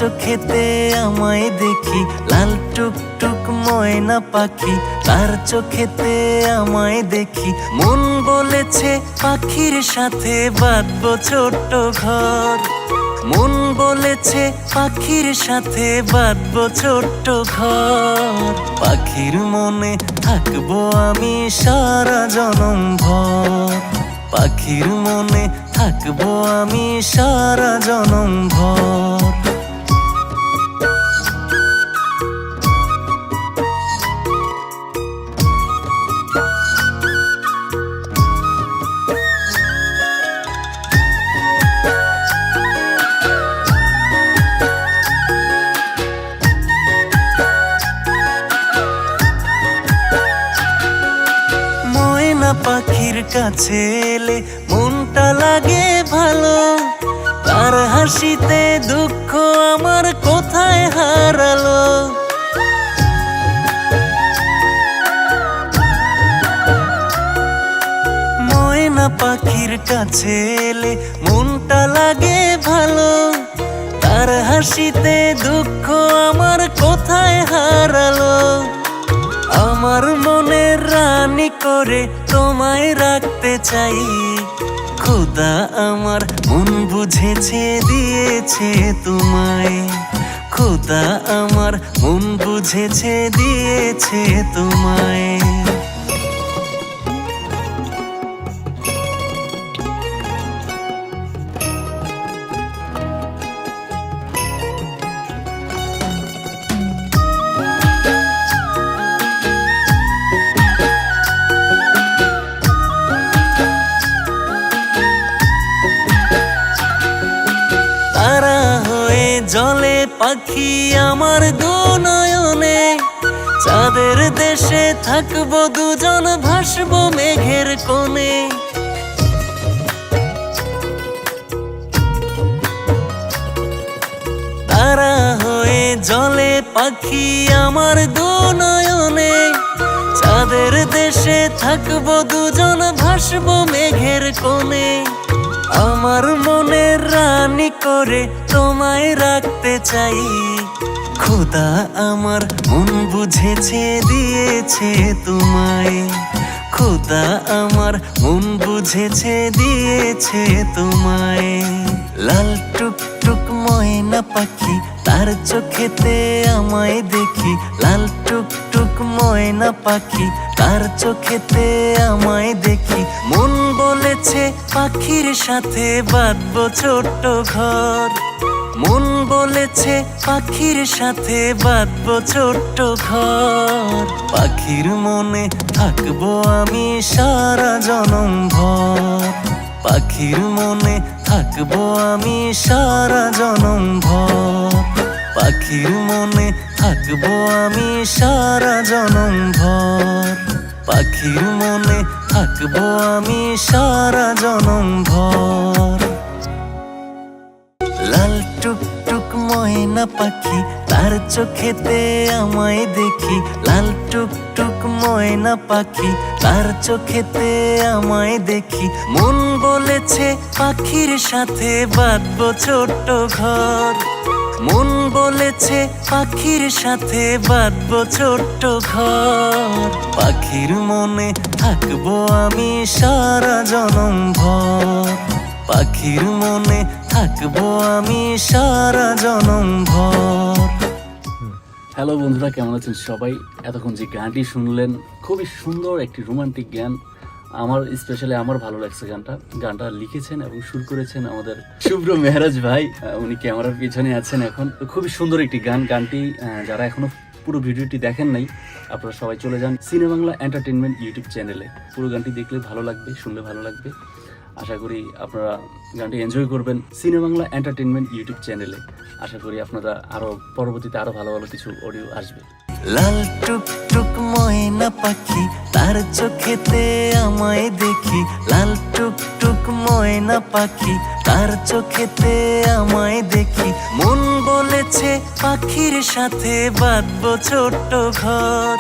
চোখেতে আমায় দেখি লাল টুকটুক ময়না পাখি, তার চোখেতে আমায় দেখি। মন বলেছে পাখির সাথে বাঁধবো ছোট্ট ঘর, মন বলেছে পাখির সাথে বাঁধবো ছোট্ট ঘর। পাখির মনে থাকবো আমি সারা জনম ভর, পাখির মনে থাকবো আমি সারা জনম ভর। পাখির কাছে এলে মনটা লাগে ভালো, তার হাসিতে দুঃখ আমার কোথায় হারালো। ময়না পাখির কাছে এলে মনটা লাগে ভালো, তার হাসিতে দুঃখ আমার কোথায় হারালো। আমার মনের রানী করে তোমায় রাখতে চাই, খোদা আমার মন বুঝেছে দিয়েছে তোমায়, খোদা আমার মন বুঝেছে দিয়েছে তোমায়। জলে পাখি আমার দু নয়নে, চাঁদের দেশে থাকবো দুজন ভাসবো মেঘের কোণে। তারা হয়ে জলে পাখি আমার দু নয়নে, চাঁদের দেশে থাকবো দুজন ভাসবো মেঘের কোণে। আমার মনের রানী করে তোমায় রাখতে চাই, খোদা আমার মন বুঝেছে দিয়েছে তোমায়, খোদা আমার মন বুঝেছে দিয়েছে তোমায়। লাল টুকটুক ময়না পাখি, তার চোখেতে আমায় দেখি লাল টুকটুক ময়না পাখি, তার চোখেতে আমায় দেখি। মন বলেছে পাখির সাথে বাঁধবো ছোট্ট ঘর, মন বলেছে পাখির সাথে বাঁধবো ছোট্ট ঘর। পাখির মনে থাকবো আমি সারা জনম ভর, পাখির মনে থাকবো আমি সারা জনম ভর, পাখির মনে থাকবো আমি সারা জনম ভর, পাখির মনে থাকবো আমি সারা জনম ভর। লাল টুকটুক ময়না পাখি, তার চোখেতে আমায় দেখি লাল টুকটুক ময়না পাখি, তার চোখেতে আমায় দেখি। মন বলেছে পাখির সাথে বাঁধবো ছোট্ট ঘর, মন বলেছে পাখির সাথে বাঁধবো ছোট্ট ঘর। পাখির মনে থাকবো আমি সারা জনম ভর, পাখির মনে থাকবো আমি সারা জনম ভর। হ্যালো বন্ধুরা, কেমন আছেন সবাই? এতক্ষণ যে গানটি শুনলেন খুবই সুন্দর একটি রোমান্টিক গান। আমার স্পেশালি আমার ভালো লাগছে গানটা লিখেছেন এবং সুর করেছেন আমাদের শুভ্র মেহরাজ ভাই, উনি ক্যামেরার পিছনে আছেন এখন। তো খুবই সুন্দর একটি গানটি যারা এখনো পুরো ভিডিওটি দেখেন নাই, আপনারা সবাই চলে যান সিনেবাংলা এন্টারটেইনমেন্ট ইউটিউব চ্যানেলে। পুরো গানটি দেখলে ভালো লাগবে, শুনলে ভালো লাগবে। আশা করি আপনারা গানটি এনজয় করবেন সিনেবাংলা এন্টারটেইনমেন্ট ইউটিউব চ্যানেলে। আশা করি আপনারা পরবর্তীতে আরো ভালো ভালো কিছু অডিও আসবে। লাল টুকটুক ময়না পাখি, তার চোখেতে আমায় দেখি লাল টুকটুক ময়না পাখি, তার চোখেতে আমায় দেখি। মন বলেছে পাখির সাথে বাঁধবো ছোট্ট ঘর,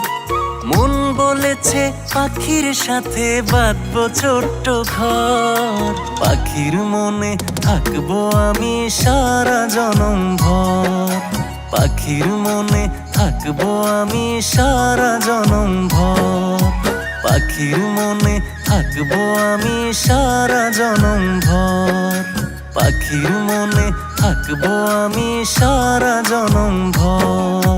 মন বলেছে পাখির সাথে বাঁধবো ছোট্ট ঘর। পাখির মনে থাকবো আমি সারা জনম ভর, পাখির মনে থাকবো আমি সারা জনম ভর, পাখির মনে থাকবো আমি সারা জনম ভর, পাখির মনে থাকবো আমি সারা জনম ভর।